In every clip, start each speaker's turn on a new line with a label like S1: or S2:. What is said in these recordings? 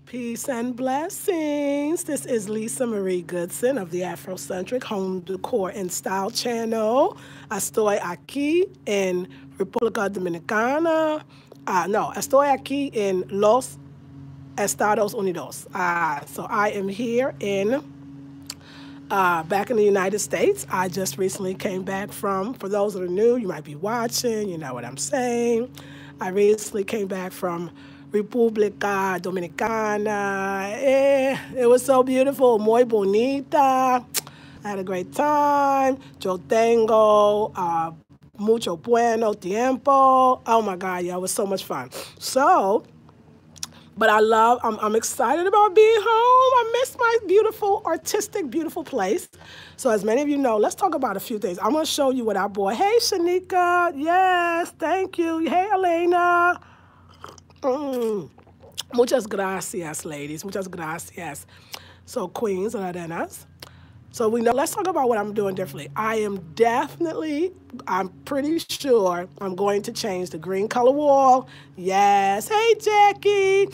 S1: Peace and blessings. This is Lisa Marie Goodson of the Afrocentric Home Decor and Style channel. Estoy aquí en República Dominicana. No, estoy aquí en Los Estados Unidos. So I am here in back in the United States. I just recently came back for those that are new, you might be watching, you know what I'm saying. I recently came back from República Dominicana. It was so beautiful, muy bonita. I had a great time. Yo tengo mucho bueno tiempo. Oh my God, yeah, it was so much fun. But I'm excited about being home. I miss my beautiful, artistic, beautiful place. So as many of you know, let's talk about a few things. I'm going to show you what I bought. Hey, Shanika. Yes, thank you. Hey, Elena. Muchas gracias, ladies. Muchas gracias. So queens and arenas. So let's talk about what I'm doing differently. I'm pretty sure I'm going to change the green color wall. Yes. Hey, Jackie.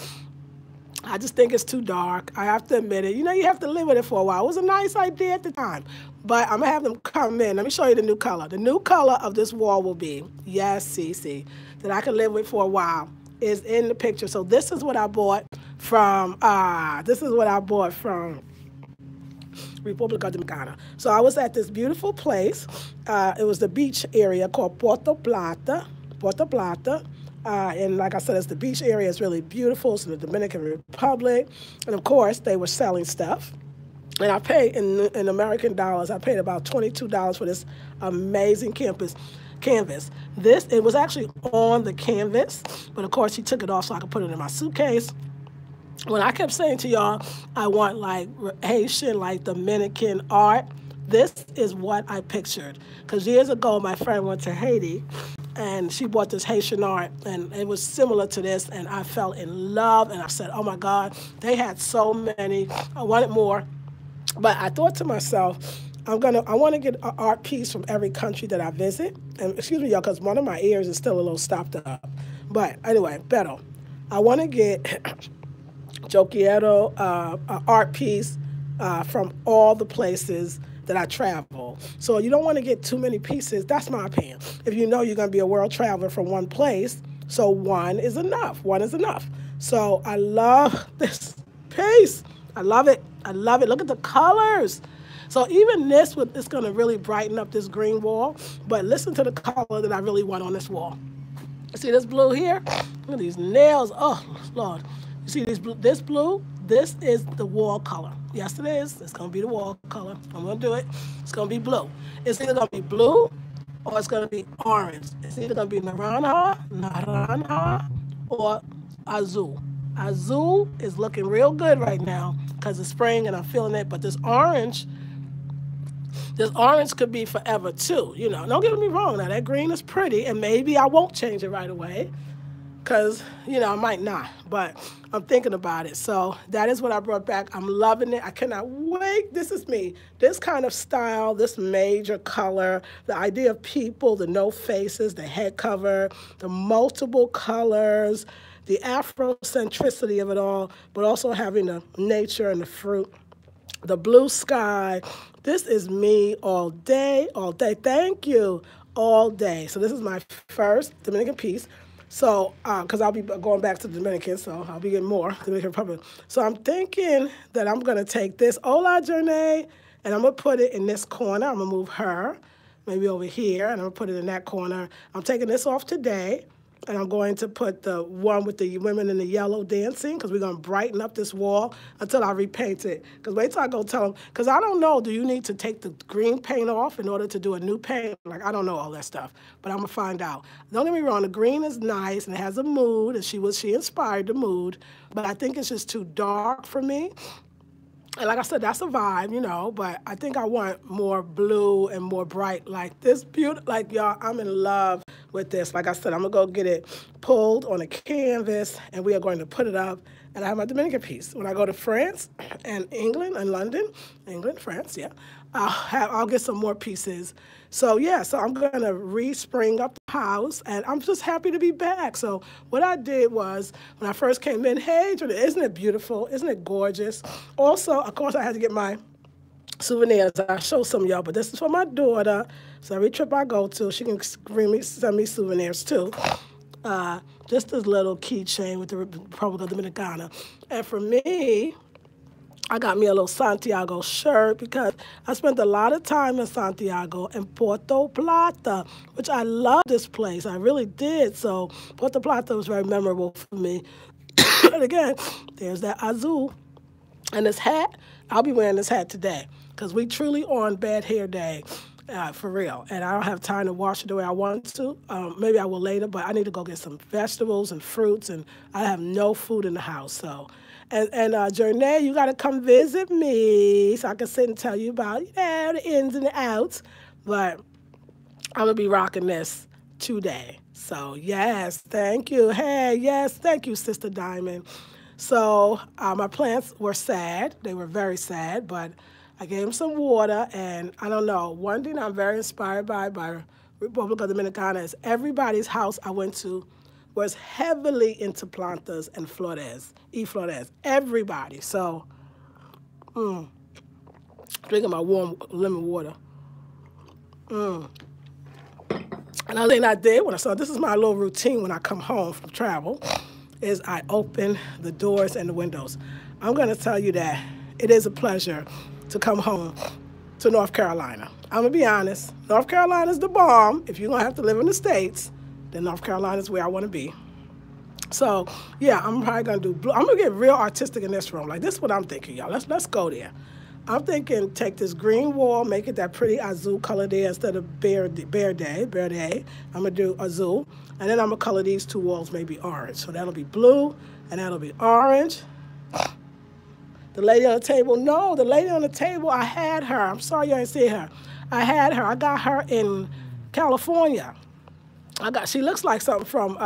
S1: I just think it's too dark. I have to admit it. You know, you have to live with it for a while. It was a nice idea at the time. But I'm going to have them come in. Let me show you the new color. The new color of this wall will be, yes, Cece, that I can live with for a while is in the picture. So this is what I bought from, República Dominicana. So I was at this beautiful place. It was the beach area called Puerto Plata. And like I said, it's the beach area. It's really beautiful. It's in the Dominican Republic. And of course, they were selling stuff. And I paid in American dollars, I paid about $22 for this amazing canvas. It was actually on the canvas, but of course he took it off so I could put it in my suitcase. When I kept saying to y'all, I want like Haitian, like Dominican art, this is what I pictured. Because years ago, my friend went to Haiti, and she bought this Haitian art, and it was similar to this, and I fell in love, and I said, oh my God, they had so many. I wanted more, but I thought to myself, I want to get an art piece from every country that I visit. And excuse me, y'all, because one of my ears is still a little stopped up. But anyway, pero I want to get yo quiero an art piece from all the places that I travel. So you don't want to get too many pieces. That's my opinion. If you know you're going to be a world traveler from one place, so one is enough. One is enough. So I love this piece. I love it. I love it. Look at the colors. So even this, it's going to really brighten up this green wall. But listen to the color that I really want on this wall. See this blue here? Look at these nails. Oh, Lord. You see this blue? This is the wall color. Yes, it is. It's going to be the wall color. I'm going to do it. It's going to be blue. It's either going to be blue or it's going to be orange. It's either going to be naranja, or azul. Azul is looking real good right now because it's spring and I'm feeling it. But this orange could be forever too. You know, don't get me wrong. Now, that green is pretty, and maybe I won't change it right away. Because, you know, I might not, but I'm thinking about it. So that is what I brought back. I'm loving it. I cannot wait. This is me. This kind of style, this major color, the idea of people, the no faces, the head cover, the multiple colors, the Afrocentricity of it all, but also having the nature and the fruit, the blue sky. This is me all day, all day. Thank you, all day. So this is my first Dominican piece. So, because I'll be going back to the Dominican, so I'll be getting more, Dominican Republic. So I'm thinking that I'm going to take this Ola Journey, and I'm going to put it in this corner. I'm going to move her, maybe over here, and I'm going to put it in that corner. I'm taking this off today, and I'm going to put the one with the women in the yellow dancing, because we're going to brighten up this wall until I repaint it. Because wait till I go tell them, because I don't know, do you need to take the green paint off in order to do a new paint? Like, I don't know all that stuff, but I'm going to find out. Don't get me wrong, the green is nice, and it has a mood, and she inspired the mood, but I think it's just too dark for me. And like I said, that's a vibe, you know, but I think I want more blue and more bright, like this beautiful, like y'all, I'm in love with this. Like I said, I'm gonna go get it pulled on a canvas and we are going to put it up and I have my Dominican piece. When I go to France and England and London, England, France, yeah, I'll get some more pieces. So yeah, so I'm gonna re-spring up the house, and I'm just happy to be back. So what I did was, when I first came in, hey, isn't it beautiful? Isn't it gorgeous? Also, of course, I had to get my souvenirs. I'll show some of y'all, but this is for my daughter. So every trip I go to, she can send me souvenirs too. Just this little keychain with the Republic of Dominicana. And for me, I got me a little Santiago shirt because I spent a lot of time in Santiago and Puerto Plata, which I love this place. I really did. So Puerto Plata was very memorable for me. And again, there's that azul. And this hat, I'll be wearing this hat today because we truly on bad hair day. For real, and I don't have time to wash it the way I want to. Maybe I will later, but I need to go get some vegetables and fruits, and I have no food in the house. So, and Journey, you got to come visit me so I can sit and tell you about, the ins and the outs. But I'm gonna be rocking this today. So yes, thank you. Hey, yes, thank you, Sister Diamond. So my plants were sad; they were very sad, but I gave them some water, and I don't know, one thing I'm very inspired by Republic of Dominicana is everybody's house I went to was heavily into plantas and flores, everybody. So, drinking my warm lemon water. Another thing I did when I saw, this is my little routine when I come home from travel, is I open the doors and the windows. I'm gonna tell you that it is a pleasure to come home to North Carolina. I'm gonna be honest, North Carolina's the bomb. If you're gonna have to live in the States, then North Carolina's where I wanna be. So yeah, I'm probably gonna do blue. I'm gonna get real artistic in this room. Like this is what I'm thinking, y'all. Let's go there. I'm thinking take this green wall, make it that pretty azul color there instead of verde. I'm gonna do azul, and then I'm gonna color these two walls maybe orange. So that'll be blue, and that'll be orange. The lady on the table, no, the lady on the table, I had her. I'm sorry you didn't see her. I had her. I got her in California. She looks like something from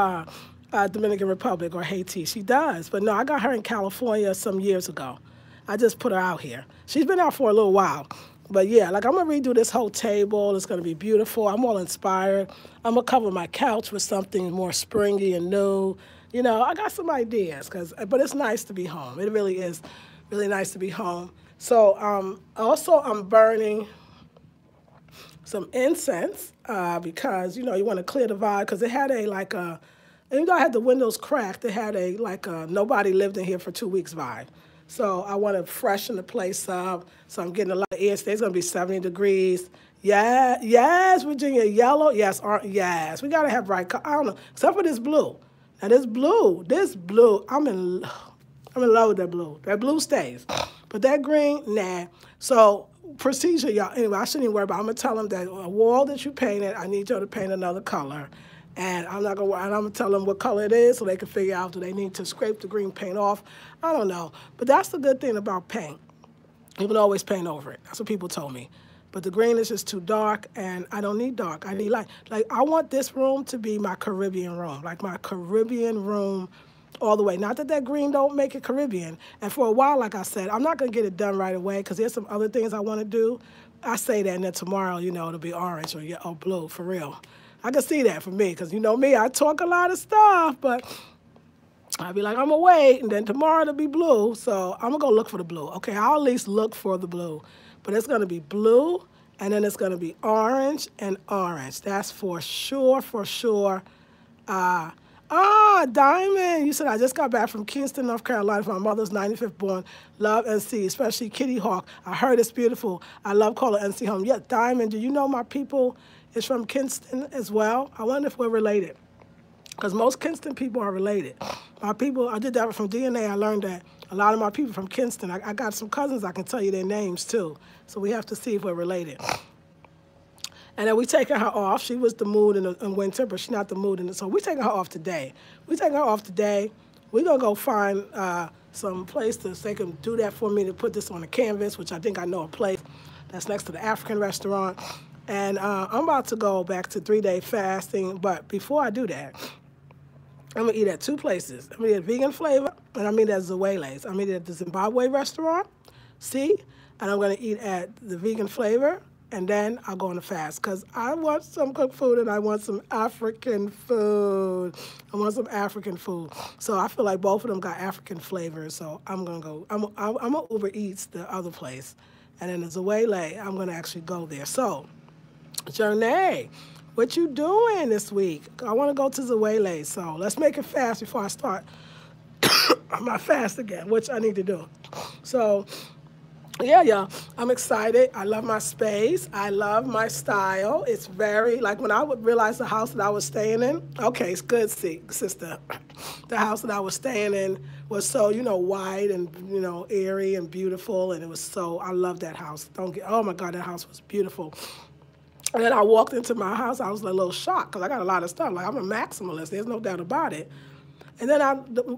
S1: Dominican Republic or Haiti. She does, but no, I got her in California some years ago. I just put her out here. She's been out for a little while. But yeah, like I'm gonna redo this whole table. It's gonna be beautiful. I'm all inspired. I'm gonna cover my couch with something more springy and new. You know, I got some ideas, but it's nice to be home. It really is. Really nice to be home. So also I'm burning some incense because, you want to clear the vibe because it had even though I had the windows cracked, it had a nobody lived in here for 2 weeks vibe. So I want to freshen the place up. So I'm getting a lot of air. It's going to be 70 degrees. Yeah, yes, Virginia, yellow, yes, yes. We got to have bright color. I don't know, except for this blue. Now this blue, I'm in love with that blue. That blue stays. But that green, nah. So procedure, y'all. Anyway, I shouldn't even worry about it. I'm going to tell them that a wall that you painted, I need you to paint another color. And I'm going to tell them what color it is so they can figure out, do they need to scrape the green paint off? I don't know. But that's the good thing about paint. You can always paint over it. That's what people told me. But the green is just too dark, and I don't need dark. I need light. Like, I want this room to be my Caribbean room. Like, my Caribbean room all the way. Not that green don't make it Caribbean. And for a while, like I said, I'm not going to get it done right away because there's some other things I want to do. I say that, and then tomorrow, it'll be orange or blue, for real. I can see that for me because you know me, I talk a lot of stuff, but I'll be like, I'm going to wait, and then tomorrow it'll be blue. So I'm going to go look for the blue. Okay, I'll at least look for the blue. But it's going to be blue, and then it's going to be orange and orange. That's for sure, for sure. Diamond, you said I just got back from Kingston, North Carolina for my mother's 95th born. Love NC, especially Kitty Hawk. I heard it's beautiful. I love calling NC home. Yeah, Diamond, do you know my people is from Kingston as well? I wonder if we're related. Because most Kingston people are related. My people, I did that from DNA. I learned that a lot of my people from Kingston, I got some cousins, I can tell you their names too. So we have to see if we're related. And then we taking her off. She was the mood in winter, but she's not the mood in it. So we taking her off today. We taking her off today. We're going to go find some place so they can do that for me to put this on a canvas, which I think I know a place that's next to the African restaurant. And I'm about to go back to 3-day fasting. But before I do that, I'm going to eat at two places. I'm going to eat at Vegan Flavor, and I'm going to eat at Waylay's. I'm going to eat at the Zimbabwe restaurant, see? And I'm going to eat at the Vegan Flavor, and then I'll go on a fast because I want some cooked food and I want some African food. I want some African food. So I feel like both of them got African flavors, so I'm going to go. I'm going to Uber Eats the other place, and then there's a Waylay. I'm going to actually go there. So, Journey, what you doing this week? I want to go to the Waylay, so let's make it fast before I start my fast again, which I need to do. So, yeah, I'm excited. I love my space. I love my style. It's very, like when I would realize the house that I was staying in, okay, it's good, sister. The house that I was staying in was so, wide and, airy and beautiful, and it was so, I love that house. Oh my God, that house was beautiful. And then I walked into my house, I was a little shocked because I got a lot of stuff. Like, I'm a maximalist, there's no doubt about it. And then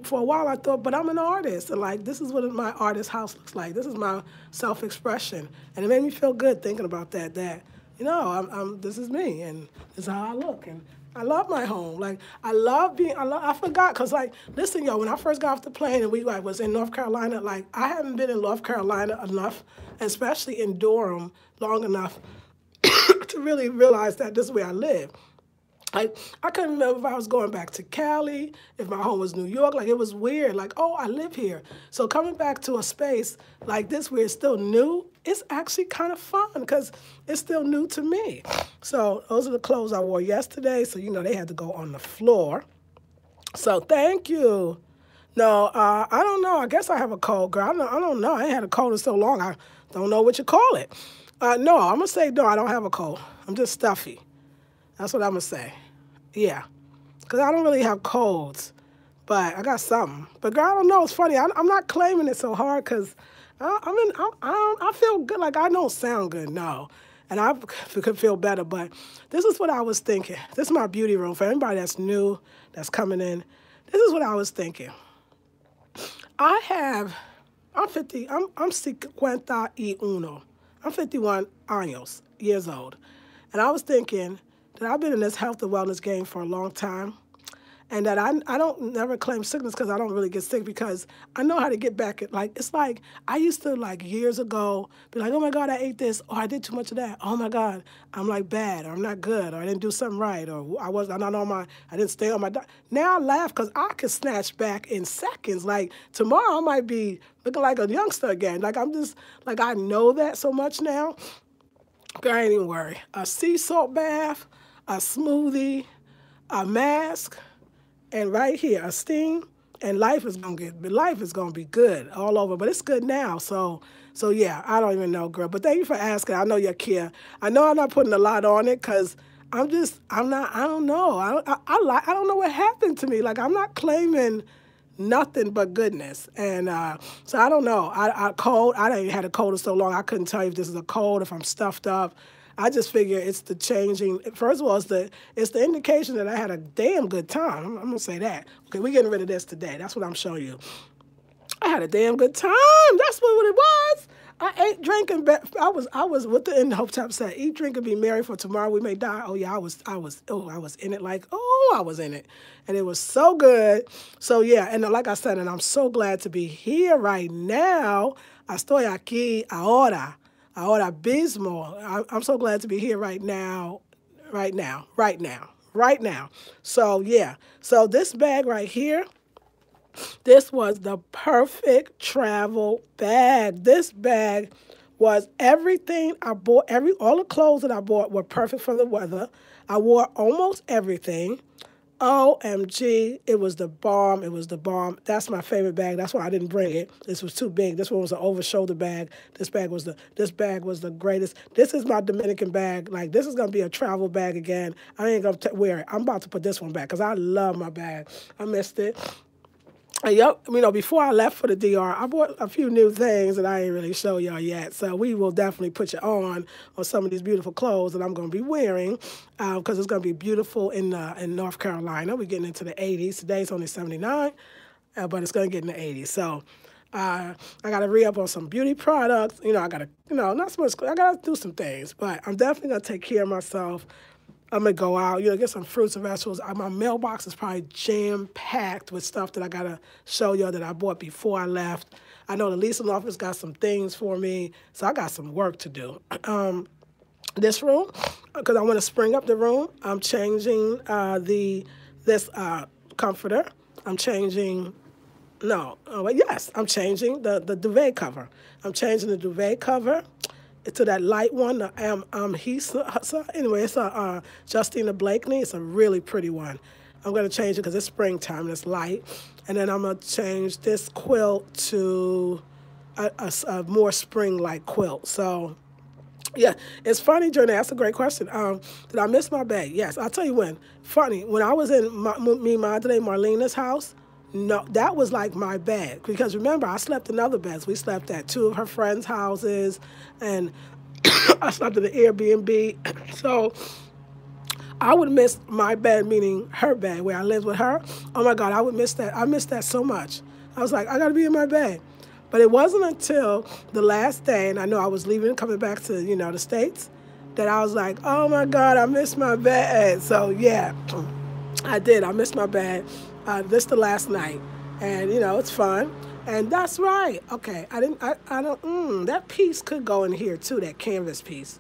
S1: for a while I thought, but I'm an artist, and like, this is what my artist house looks like. This is my self-expression. And it made me feel good thinking about that, this is me, and this is how I look. And I love my home. Like, I forgot, because like, listen, when I first got off the plane and we was in North Carolina, like, I haven't been in North Carolina enough, especially in Durham, long enough to really realize that this is where I live. I couldn't remember if I was going back to Cali, if my home was New York. Like, it was weird. Like, oh, I live here. So coming back to a space like this where it's still new, it's actually kind of fun because it's still new to me. So those are the clothes I wore yesterday. So, they had to go on the floor. So thank you. No, I don't know. I guess I have a cold, girl. I don't know. I ain't had a cold in so long. I don't know what you call it. No, I'm going to say no, I don't have a cold. I'm just stuffy. That's what I'm going to say. Yeah. Because I don't really have colds, but I got something. But girl, I don't know. It's funny. I'm not claiming it so hard because I feel good. Like, I don't sound good, no. And I could feel better, but this is what I was thinking. This is my beauty room. For anybody that's new, that's coming in, this is what I was thinking. I'm 51. I'm 51 years old. And I was thinking that I've been in this health and wellness game for a long time, and that I don't never claim sickness because I don't really get sick because I know how to get back at, like, it's like I used to, like, years ago be like, oh my God, I ate this, or I did too much of that, oh my God, I'm like bad, or I'm not good, or I didn't do something right, or I didn't stay on my diet. Now I laugh because I could snatch back in seconds. Like, tomorrow I might be looking like a youngster again. Like, I'm just, like, I know that so much now. Girl, I ain't even worry. A sea salt bath, a smoothie, a mask, and right here, a steam, and life is gonna be good all over. But it's good now. So yeah, I don't even know, girl. But thank you for asking. I know you care. I know I'm not putting a lot on it because I don't know. I don't know what happened to me. Like, I'm not claiming nothing but goodness. And so I don't know. I ain't had a cold in so long. I couldn't tell you if this is a cold, if I'm stuffed up. I just figure it's the changing. First of all, it's the indication that I had a damn good time. I'm going to say that. Okay, we're getting rid of this today. That's what I'm showing you. I had a damn good time. That's what it was. I ate, drank, and I was what the in the Hope Top said. Eat, drink, and be merry, for tomorrow we may die. Oh yeah, I was in it, like, I was in it. And it was so good. So yeah, and like I said, and I'm so glad to be here right now. Estoy aquí ahora mismo. I'm so glad to be here right now. So yeah, so this bag right here, this was the perfect travel bag. This bag was everything I bought. All the clothes that I bought were perfect for the weather. I wore almost everything. OMG, it was the bomb. It was the bomb. That's my favorite bag. That's why I didn't bring it. This was too big. This one was an over-shoulder bag. This bag was the greatest. This is my Dominican bag. Like, this is gonna be a travel bag again. I ain't gonna wear it. I'm about to put this one back because I love my bag. I missed it. Yep, before I left for the DR, I bought a few new things that I ain't really show y'all yet. So we will definitely put you on some of these beautiful clothes that I'm going to be wearing because it's going to be beautiful in North Carolina. We're getting into the 80s. Today's only 79, but it's going to get in the 80s. So I got to re-up on some beauty products. I got to, not so much, I got to do some things, but I'm definitely going to take care of myself. I'm going to go out, get some fruits and vegetables. My mailbox is probably jam-packed with stuff that I got to show you that I bought before I left. I know the leasing office got some things for me, so I got some work to do. This room, because I want to spring up the room, I'm changing this comforter. I'm changing, I'm changing the duvet cover. I'm changing the duvet cover to that light one. Anyway, it's a Justina Blakeney. It's a really pretty one. I'm going to change it because it's springtime and it's light. And then I'm going to change this quilt to a more spring-like quilt. So, yeah, it's funny, Journey. That's a great question. Did I miss my bed? Yes, I'll tell you when. Funny, when I was in Madre Marlena's house, no, that was like my bed. Because remember, I slept in other beds. We slept at 2 of her friends' houses, and I slept in the Airbnb. So I would miss my bed, meaning her bed, where I lived with her. Oh, my God, I would miss that. I missed that so much. I was like, I got to be in my bed. But it wasn't until the last day, and I know I was leaving, coming back to, the States, that I was like, oh, my God, I missed my bed. So, yeah, I did. I missed my bed. This the last night. And, it's fun. And that's right. Okay, that piece could go in here, too, that canvas piece.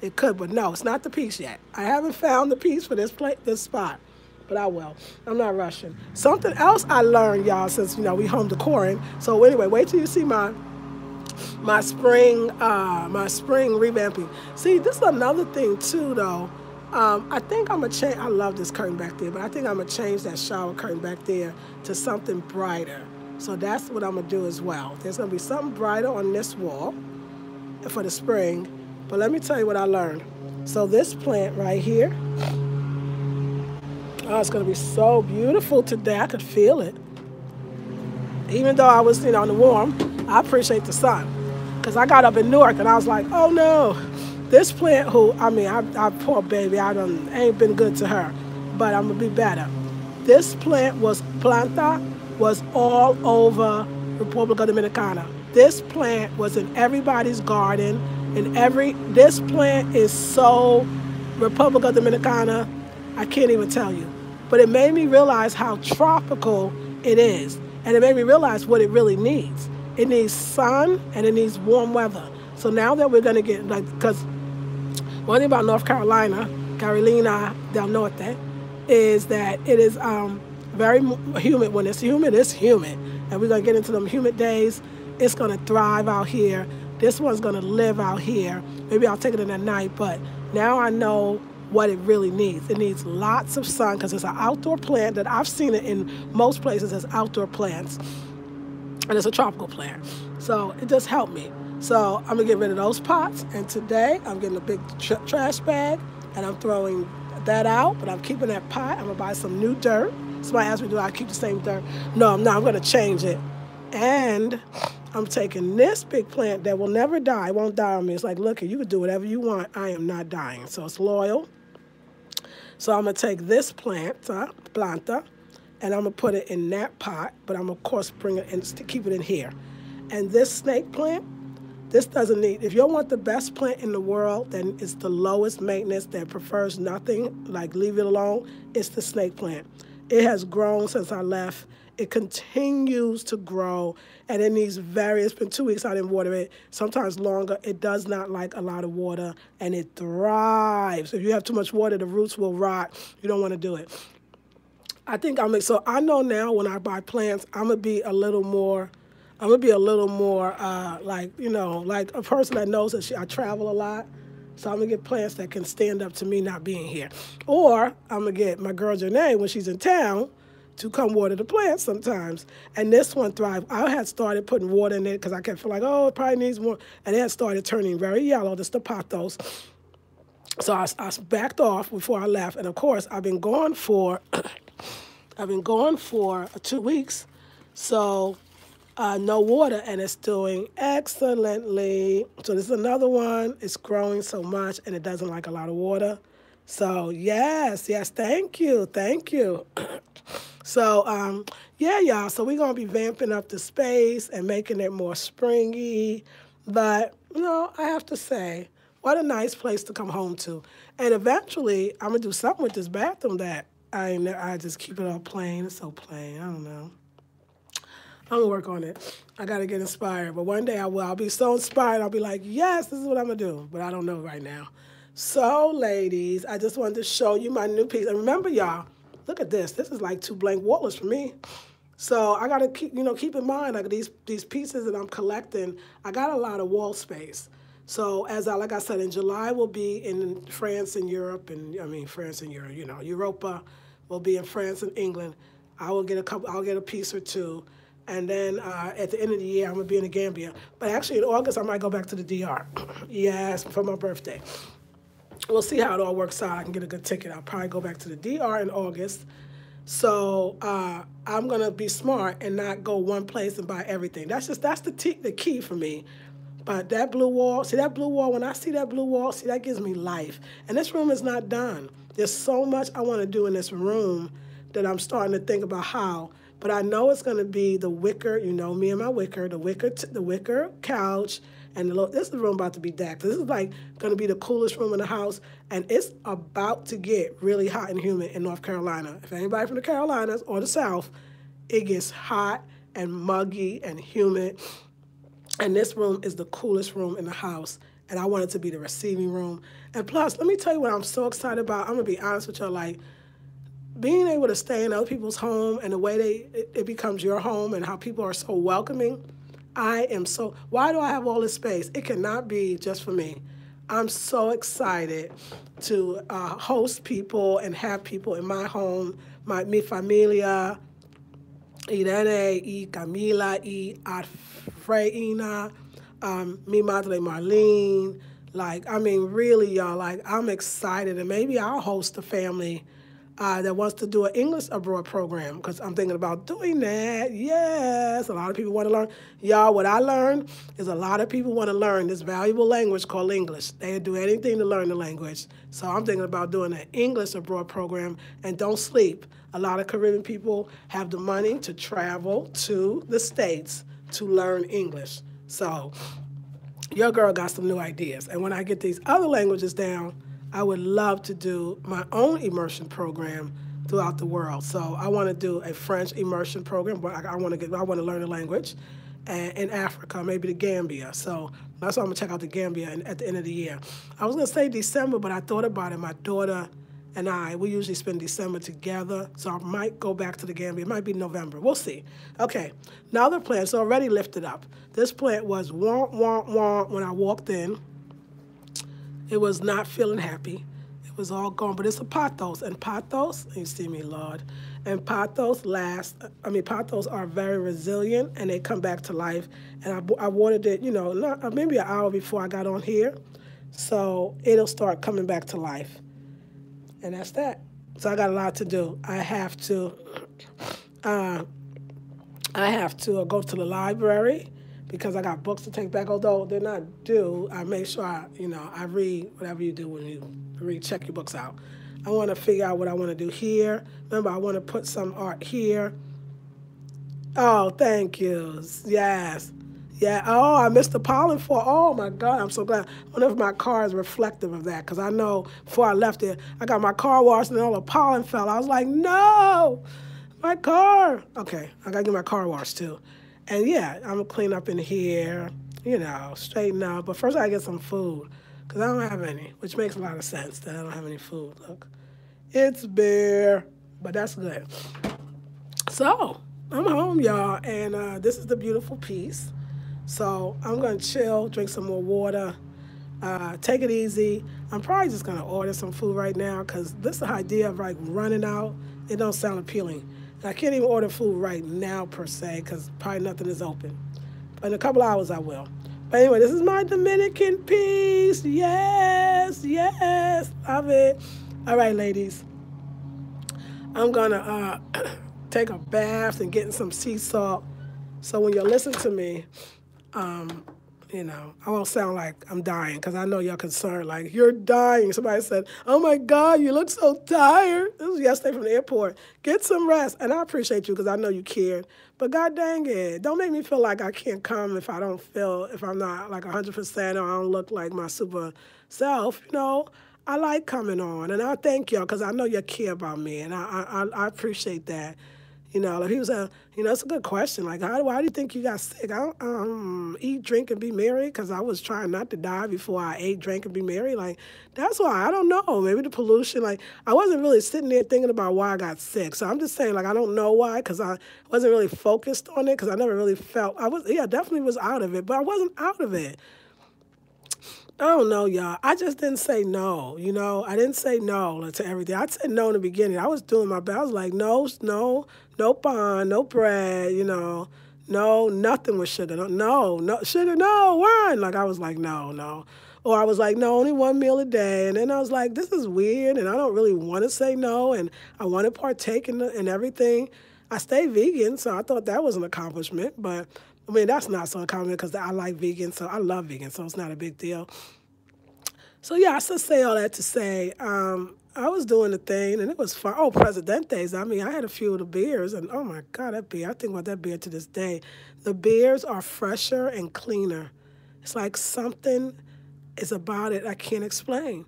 S1: It could, but no, it's not the piece yet. I haven't found the piece for this spot. But I will. I'm not rushing. Something else I learned, y'all, since, we home decoring. So anyway, wait till you see my spring revamping. See, this is another thing, too, though. I think I'm going to change. I love this curtain back there, but I think I'm going to change that shower curtain back there to something brighter. So that's what I'm going to do as well. There's going to be something brighter on this wall for the spring. But let me tell you what I learned. So this plant right here, oh, it's going to be so beautiful today. I could feel it. Even though I was, in the warm, I appreciate the sun. Because I got up in Newark and I was like, oh no, this plant I poor baby, I ain't been good to her, but I'm going to be better. This planta was all over República Dominicana. This plant was in everybody's garden. This plant is so República Dominicana, I can't even tell you. But it made me realize how tropical it is. And it made me realize what it really needs. It needs sun and it needs warm weather. So now that we're going to get, because one thing about North Carolina, Carolina del Norte, is that it is very humid. When it's humid, it's humid. And we're going to get into them humid days. It's going to thrive out here. This one's going to live out here. Maybe I'll take it in at night, but now I know what it really needs. It needs lots of sun because it's an outdoor plant that I've seen it in most places as outdoor plants. And it's a tropical plant. So it just helped me. So I'm going to get rid of those pots. And today I'm getting a big trash bag and I'm throwing that out. But I'm keeping that pot. I'm going to buy some new dirt. Somebody asked me, do I keep the same dirt? No, I'm not. I'm going to change it. And I'm taking this big plant that will never die. It won't die on me. It's like, look, you can do whatever you want. I am not dying. So it's loyal. So I'm going to take this planta, and I'm going to put it in that pot. But I'm, of course, bring it and keep it in here. And this snake plant, this doesn't need, if you want the best plant in the world, then it's the lowest maintenance that prefers nothing, like leave it alone, it's the snake plant. It has grown since I left. It continues to grow, and it needs it's been 2 weeks I didn't water it, sometimes longer. It does not like a lot of water, and it thrives. If you have too much water, the roots will rot. You don't want to do it. So I know now when I buy plants, I'm going to be a little more, like a person that knows that I travel a lot. So I'm going to get plants that can stand up to me not being here. Or I'm going to get my girl Janae, when she's in town, to come water the plants sometimes. And this one thrived. I had started putting water in it because I kept feeling like, oh, it probably needs more. And it had started turning very yellow, the pothos. So I backed off before I left. And, of course, I've been gone for 2 weeks. So no water, and it's doing excellently. So this is another one. It's growing so much, and it doesn't like a lot of water. So, yes, thank you. So, yeah, y'all, so we're going to be vamping up the space and making it more springy. But, I have to say, What a nice place to come home to. And eventually, I'm going to do something with this bathroom that I just keep it all plain. It's so plain. I don't know. I'm going to work on it. I got to get inspired. But one day I will. I'll be so inspired. I'll be like, yes, this is what I'm going to do. But I don't know right now. So, ladies, I just wanted to show you my new piece. And remember, y'all, look at this. This is like 2 blank wallets for me. So I got to keep in mind, like these pieces that I'm collecting, I got a lot of wall space. So like I said, in July we'll be in France and Europe, France and Europe, Europa. We'll be in France and England. I'll get a piece or 2. And then at the end of the year, I'm going to be in the Gambia. But actually in August, I might go back to the DR. Yes, for my birthday. We'll see how it all works out. I can get a good ticket. I'll probably go back to the DR in August. So I'm going to be smart and not go one place and buy everything. That's the key for me. But that blue wall, when I see that blue wall, that gives me life. And this room is not done. There's so much I want to do in this room that I'm starting to think about how. But I know it's going to be the wicker, me and my wicker, the wicker couch. And this is the room about to be decked. This is like going to be the coolest room in the house. And it's about to get really hot and humid in North Carolina. If anybody from the Carolinas or the South, it gets hot and muggy and humid. And this room is the coolest room in the house. And I want it to be the receiving room. And plus, let me tell you what I'm so excited about. I'm going to be honest with y'all. Like, being able to stay in other people's home and the way it becomes your home and how people are so welcoming. Why do I have all this space? It cannot be just for me. I'm so excited to host people and have people in my home, mi familia, Irene, y Camila, y Alfreina, mi madre Marlene. Really, y'all, I'm excited. And maybe I'll host a family that wants to do an English abroad program, because I'm thinking about doing that. Yes, a lot of people want to learn. Y'all, what I learned is a lot of people want to learn this valuable language called English. They'd do anything to learn the language. So I'm thinking about doing an English abroad program. And don't sleep. A lot of Caribbean people have the money to travel to the States to learn English. So your girl got some new ideas. And when I get these other languages down, I would love to do my own immersion program throughout the world. So I want to do a French immersion program, but I want to learn the language, and in Africa, maybe the Gambia. So that's why I'm gonna check out the Gambia at the end of the year. I was gonna say December, but I thought about it. My daughter and we usually spend December together, so I might go back to the Gambia. It might be November. We'll see. Okay, now the plant's already lifted up. This plant was wah, wah, wah when I walked in. It was not feeling happy. It was all gone, but it's a pothos. And pothos, you see me, Lord, and pothos pothos are very resilient, and they come back to life. And I watered it, maybe an hour before I got on here. So it'll start coming back to life. And that's that. So I got a lot to do. I have to go to the library, because I got books to take back, although they're not due. I make sure I read whatever you do when you check your books out. I want to figure out what I want to do here. Remember, I want to put some art here. Oh, thank you. Yes. Yeah. Oh, I missed the pollen fall. Oh, my God. I'm so glad. I wonder if my car is reflective of that, because I know before I left it, I got my car washed and all the pollen fell. I was like, no, my car. Okay, I got to get my car washed, too. And yeah, I'm going to clean up in here, straighten up. But first I get some food, because I don't have any, which makes a lot of sense that I don't have any food. Look, it's bare, but that's good. So I'm home, y'all, and this is the beautiful piece. So I'm going to chill, drink some more water, take it easy. I'm probably just going to order some food right now, because this idea of running out, it don't sound appealing. I can't even order food right now, per se, because probably nothing is open. But in a couple hours, I will. But anyway, this is my Dominican piece. Yes, yes, love it. All right, ladies. I'm going to take a bath and get in some sea salt. So when you listen to me, I won't sound like I'm dying because I know you're concerned. Like, you're dying. Somebody said, oh my God, you look so tired. This was yesterday from the airport. Get some rest. And I appreciate you because I know you cared. But God dang it, don't make me feel like I can't come if if I'm not like 100% or I don't look like my super self. I like coming on. And I thank y'all because I know you care about me. And I appreciate that. Like he was it's a good question. Like, why do you think you got sick? I don't eat, drink, and be merry because I was trying not to die before I ate, drank, and be merry. Like, that's why. I don't know. Maybe the pollution. Like, I wasn't really sitting there thinking about why I got sick. So I'm just saying, like, I don't know why because I wasn't really focused on it because I never really felt, definitely was out of it, but I wasn't out of it. I don't know, y'all. I just didn't say no, I didn't say no to everything. I said no in the beginning. I was doing my best. I was like, no, no, no bun, no bread, no, nothing with sugar. No, sugar, no, wine. Like, I was like, no, no. Or I was like, no, only one meal a day. And then I was like, this is weird, and I don't really want to say no, and I want to partake in everything. I stay vegan, so I thought that was an accomplishment, but I mean, that's not so accomplishment because I like vegan, so I love vegan, so it's not a big deal. So yeah, I just say all that to say I was doing the thing and it was fun. Oh, Presidentes. I mean, I had a few of the beers and oh my God, that beer. I think about that beer to this day. The beers are fresher and cleaner. It's like something is about it I can't explain.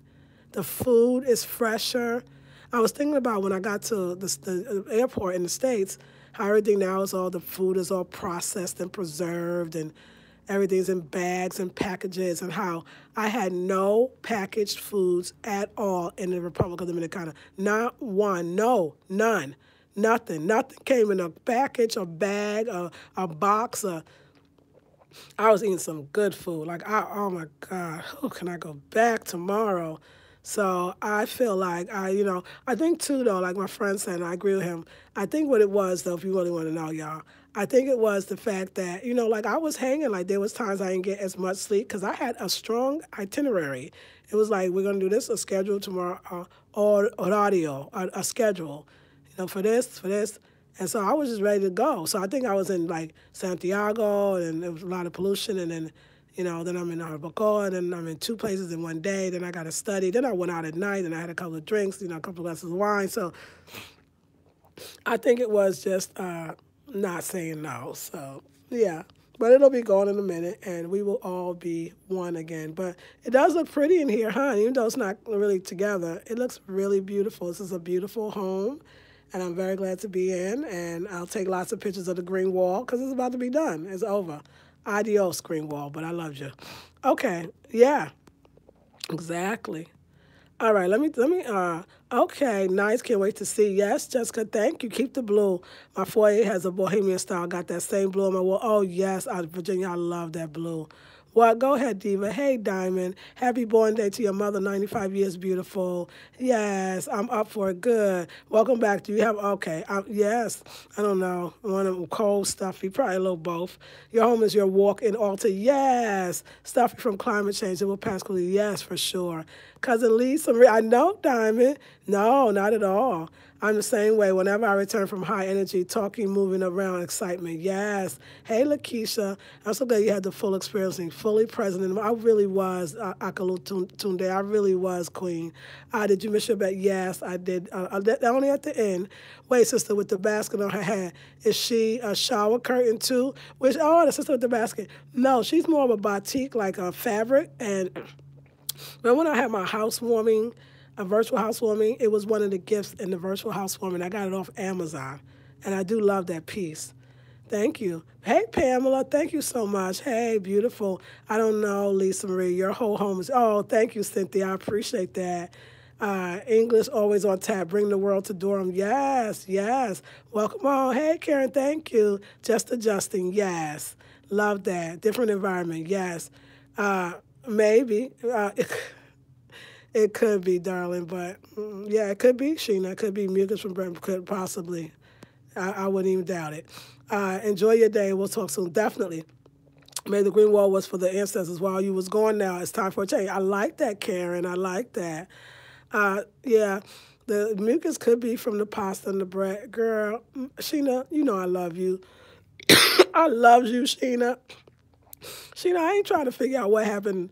S1: The food is fresher. I was thinking about when I got to the airport in the States, how everything now is all the food is all processed and preserved and everything's in bags and packages, and how I had no packaged foods at all in the Republic of Dominicana. Not one, no, none, nothing. Nothing came in a package, a bag, a box. I was eating some good food. Like, oh my God, who can I go back tomorrow? So I feel like I think too though, like my friend said, and I agree with him. I think what it was though, if you really want to know, y'all, I think it was the fact that like I was hanging, like there was times I didn't get as much sleep because I had a strong itinerary. It was like we're gonna do this, a schedule tomorrow, or audio, a schedule, for this. And so I was just ready to go. So I think I was in like Santiago, and there was a lot of pollution, and then then I'm in Arbacoa, and then I'm in two places in one day. Then I got to study. Then I went out at night, and I had a couple of drinks, a couple of glasses of wine. So I think it was just not saying no. So, yeah. But it'll be gone in a minute, and we will all be one again. But it does look pretty in here, huh? Even though it's not really together, it looks really beautiful. This is a beautiful home, and I'm very glad to be in. And I'll take lots of pictures of the green wall because it's about to be done. It's over. Adios, green wall, but I loved you. Okay, yeah, exactly. All right, okay, nice, can't wait to see. Yes, Jessica, thank you. Keep the blue. My foyer has a bohemian style, got that same blue on my wall. Oh, yes, Virginia, I love that blue. Well, go ahead, Diva. Hey, Diamond. Happy born day to your mother, 95 years, beautiful. Yes, I'm up for it. Good. Welcome back. Do you have, okay, yes, I don't know. One of them cold, stuffy, probably a little both. Your home is your walk-in altar. Yes. Stuffy from climate change. It will pass quickly. Yes, for sure. Cousin Lisa, I know, Diamond. No, not at all. I'm the same way. Whenever I return from high energy, talking, moving around, excitement. Yes. Hey, Lakeisha. I'm so glad you had the full experience, being fully present. And I really was, Akalu Tunde. I really was, Queen. Did you miss your bed? Yes, I did. Only at the end. Wait, sister with the basket on her head. Is she a shower curtain too? The sister with the basket. No, she's more of a batik, like a fabric. And when I had my housewarming, a virtual housewarming, it was one of the gifts in the virtual housewarming. I got it off Amazon, and I do love that piece. Thank you. Hey, Pamela, thank you so much. Hey, beautiful. I don't know, Lisa Marie, your whole home is, oh, thank you, Cynthia. I appreciate that. English always on tap. Bring the world to Durham. Yes, yes. Welcome on. Hey, Karen, thank you. Just adjusting. Yes. Love that. Different environment. Yes. Maybe. It could be, darling, but yeah, it could be Sheena. It could be mucus from Brent. Could possibly. I wouldn't even doubt it. Enjoy your day. We'll talk soon. Definitely. Maybe the green wall was for the ancestors while you was gone now. It's time for a change. I like that, Karen. I like that. Yeah, the mucus could be from the pasta and the bread. Girl, Sheena, I love you. I love you, Sheena. Sheena, I ain't trying to figure out what happened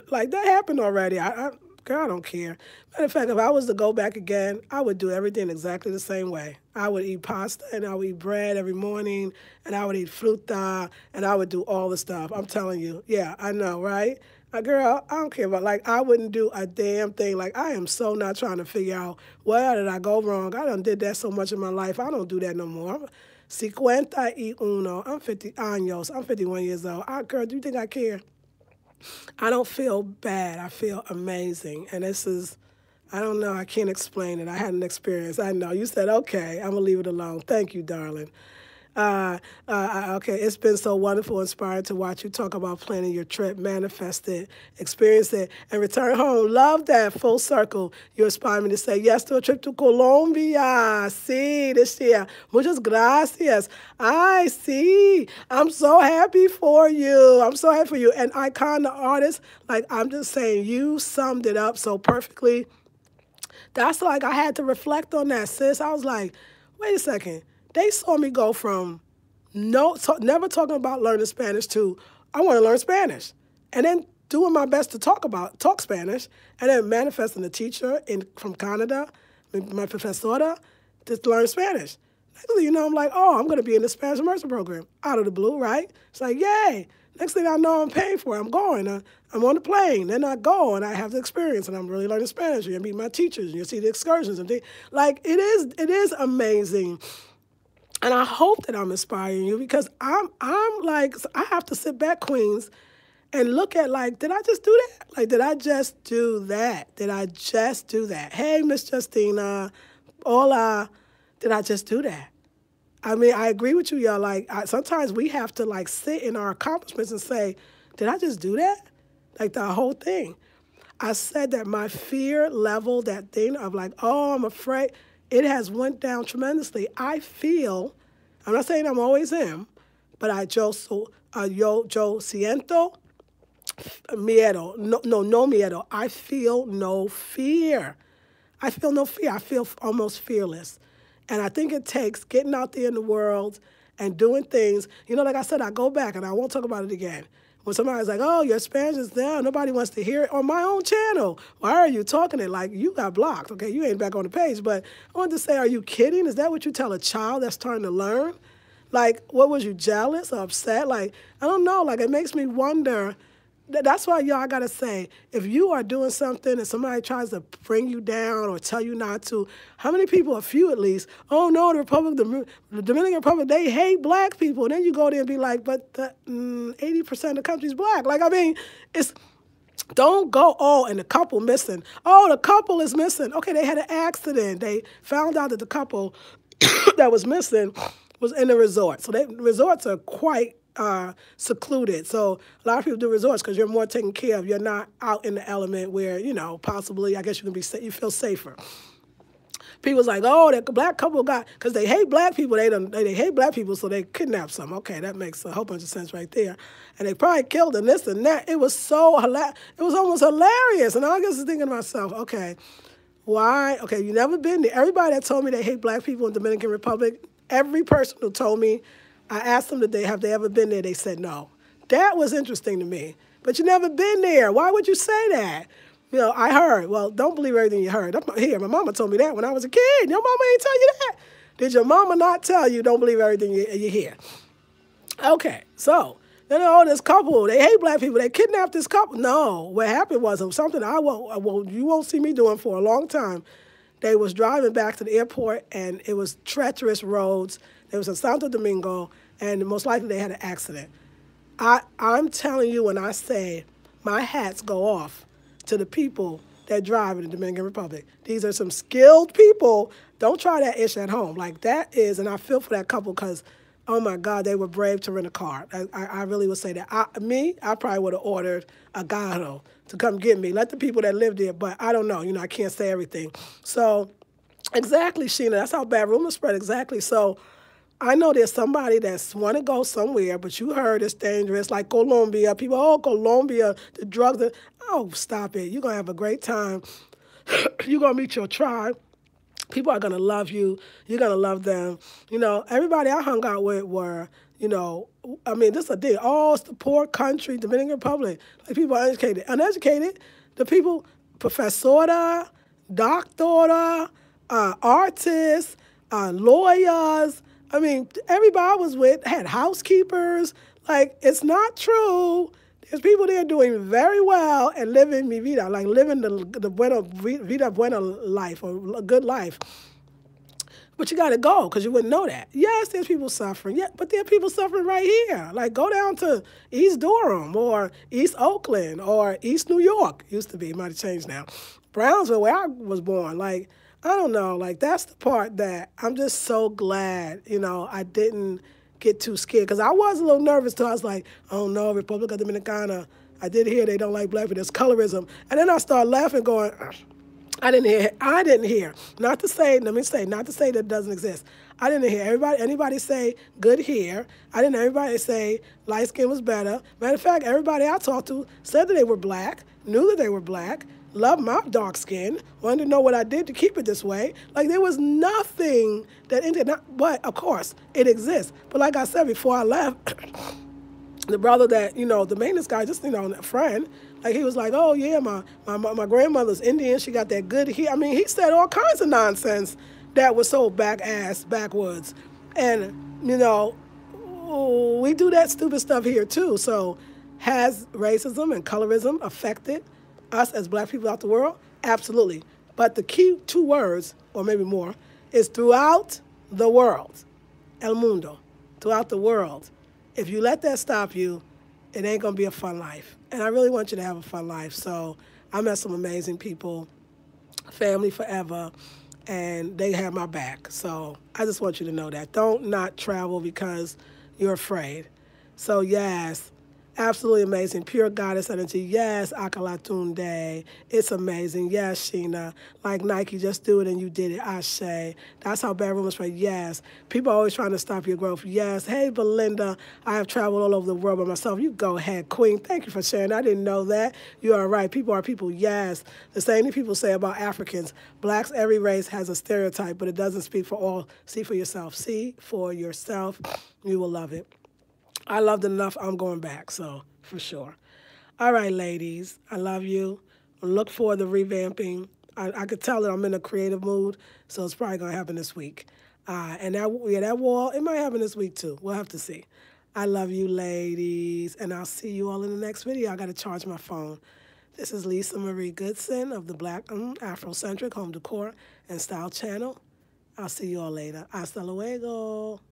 S1: like that happened already. Girl, I don't care. Matter of fact, if I was to go back again, I would do everything exactly the same way. I would eat pasta and I would eat bread every morning and I would eat fruta and I would do all the stuff. I'm telling you. Yeah, I know, right? Girl, I don't care about, like, I wouldn't do a damn thing. Like, I am so not trying to figure out where did I go wrong. I done did that so much in my life. I don't do that no more. I'm 51. I'm 50 años. I'm 51 years old. Girl, do you think I care? I don't feel bad. I feel amazing. And this is, I don't know. I can't explain it. I had an experience. I know. You said, okay, I'm going to leave it alone. Thank you, darling. Okay, it's been so wonderful, inspiring to watch you talk about planning your trip, manifest it, experience it, and return home. Love that full circle. You inspire me to say yes to a trip to Colombia. Sí, this year. Muchas gracias. I see. I'm so happy for you. I'm so happy for you. And Icon, the artist, like, I'm just saying, you summed it up so perfectly. That's like, I had to reflect on that, sis. I was like, wait a second. They saw me go from never talking about learning Spanish to I want to learn Spanish, and then doing my best to talk Spanish, and then manifesting a teacher from Canada, my professora, to learn Spanish. Next thing you know, I'm like, oh, I'm going to be in the Spanish immersion program out of the blue, right? It's like, yay. Next thing I know, I'm paying for it. I'm going. I'm on the plane. Then I go, and I have the experience, and I'm really learning Spanish. You meet my teachers, and you see the excursions. And like, it is amazing. And I hope that I'm inspiring you, because I'm like, I have to sit back, Queens, and look at, like, did I just do that? Like, did I just do that? Did I just do that? Hey, Miss Justina, hola, did I just do that? I mean, I agree with you, y'all. Like, sometimes we have to, like, sit in our accomplishments and say, did I just do that? Like, the whole thing. I said that my fear level, that thing of like, oh, I'm afraid, it has went down tremendously. I feel, I'm not saying I'm always am, but yo siento miedo. No miedo. I feel no fear. I feel no fear. I feel almost fearless. And I think it takes getting out there in the world and doing things. You know, like I said, I go back and I won't talk about it again. When somebody's like, oh, your Spanish is there, nobody wants to hear it on my own channel. Why are you talking it like you got blocked? Okay, you ain't back on the page. But I wanted to say, are you kidding? Is that what you tell a child that's starting to learn? Like, what, was you jealous or upset? Like, I don't know. Like, it makes me wonder. That's why, y'all, I got to say, if you are doing something and somebody tries to bring you down or tell you not to, how many people, a few at least, oh, no, the Dominican Republic, they hate black people. And then you go there and be like, but 80% of the country's black. Like, I mean, don't go, oh, and the couple missing. Oh, the couple is missing. Okay, they had an accident. They found out that the couple that was missing was in a resort. So resorts are quite secluded. So a lot of people do resorts because you're more taken care of. You're not out in the element where, you know, possibly, I guess you feel safer. People's like, oh, that black couple got, because they hate black people. They hate black people, so they kidnapped some. Okay, that makes a whole bunch of sense right there. And they probably killed them, this and that. It was so hilarious. It was almost hilarious. And I was thinking to myself, okay, why? Okay, you never been there. Everybody that told me they hate black people in Dominican Republic, every person who told me, I asked them today, have they ever been there? They said no. That was interesting to me. But you never been there. Why would you say that? You know, I heard. Well, don't believe everything you heard. Here, my mama told me that when I was a kid. Your mama ain't tell you that. Did your mama not tell you don't believe everything you hear? Okay, so then this couple, they hate black people. They kidnapped this couple. No, what happened was something you won't see me doing for a long time. They was driving back to the airport, and it was treacherous roads. It was in Santo Domingo, and most likely they had an accident. I'm telling you, when I say my hats go off to the people that drive in the Dominican Republic. These are some skilled people. Don't try that ish at home. Like, that is, and I feel for that couple because, oh my God, they were brave to rent a car. I really would say that. I probably would have ordered a carro to come get me. Let the people that live there, but I don't know. You know, I can't say everything. So, exactly, Sheena. That's how bad rumors spread. Exactly. So, I know there's somebody that's want to go somewhere, but you heard it's dangerous, like Colombia. People, oh, Colombia, the drugs. Oh, stop it. You're going to have a great time. You're going to meet your tribe. People are going to love you. You're going to love them. You know, everybody I hung out with were, you know, I mean, this is a deal. Oh, it's the poor country, Dominican Republic. Like, people are uneducated. Uneducated, the people, professora, doctora, artists, lawyers. I mean, everybody I was with had housekeepers. Like, it's not true. There's people there doing very well and living mi vida, like living the vida buena life, or a good life. But you got to go because you wouldn't know that. Yes, there's people suffering. Yeah, but there are people suffering right here. Like, go down to East Durham or East Oakland or East New York. Used to be. It might have changed now. Brownsville, where I was born. Like, I don't know. Like, that's the part that I'm just so glad, you know, I didn't get too scared. Because I was a little nervous too. I was like, oh no, Republica Dominicana. I did hear they don't like black people. There's colorism. And then I started laughing going, I didn't hear. Not to say that it doesn't exist. I didn't hear anybody say good hair. I didn't hear everybody say light skin was better. Matter of fact, everybody I talked to said that they were black, knew that they were black, loved my dark skin, wanted to know what I did to keep it this way. Like, there was nothing that ended. But of course, it exists. But like I said before I left, the brother that, you know, the maintenance guy, just, you know, a friend, like, he was like, oh, yeah, my grandmother's Indian. She got that good hair. I mean, he said all kinds of nonsense that was so backwoods. And, you know, we do that stupid stuff here, too. So has racism and colorism affected us as black people out the world? Absolutely. But the key 2 words, or maybe more, is throughout the world. El mundo. Throughout the world. If you let that stop you, it ain't going to be a fun life. And I really want you to have a fun life. So I met some amazing people, family forever, and they have my back. So I just want you to know that. Don't not travel because you're afraid. So yes, absolutely amazing. Pure goddess energy. Yes, Akalatunde. It's amazing. Yes, Sheena. Like Nike, just do it and you did it. Ashe. That's how bad rumors pray. Yes. People are always trying to stop your growth. Yes. Hey, Belinda. I have traveled all over the world by myself. You go ahead, Queen. Thank you for sharing. I didn't know that. You are right. People are people. Yes. The same thing people say about Africans. Blacks, every race has a stereotype, but it doesn't speak for all. See for yourself. See for yourself. You will love it. I loved it enough. I'm going back, so for sure. All right, ladies. I love you. Look for the revamping. I could tell that I'm in a creative mood, so it's probably going to happen this week. And that wall, it might happen this week, too. We'll have to see. I love you, ladies, and I'll see you all in the next video. I got to charge my phone. This is Lisa Marie Goodson of the Black Afrocentric Home Decor and Style Channel. I'll see you all later. Hasta luego.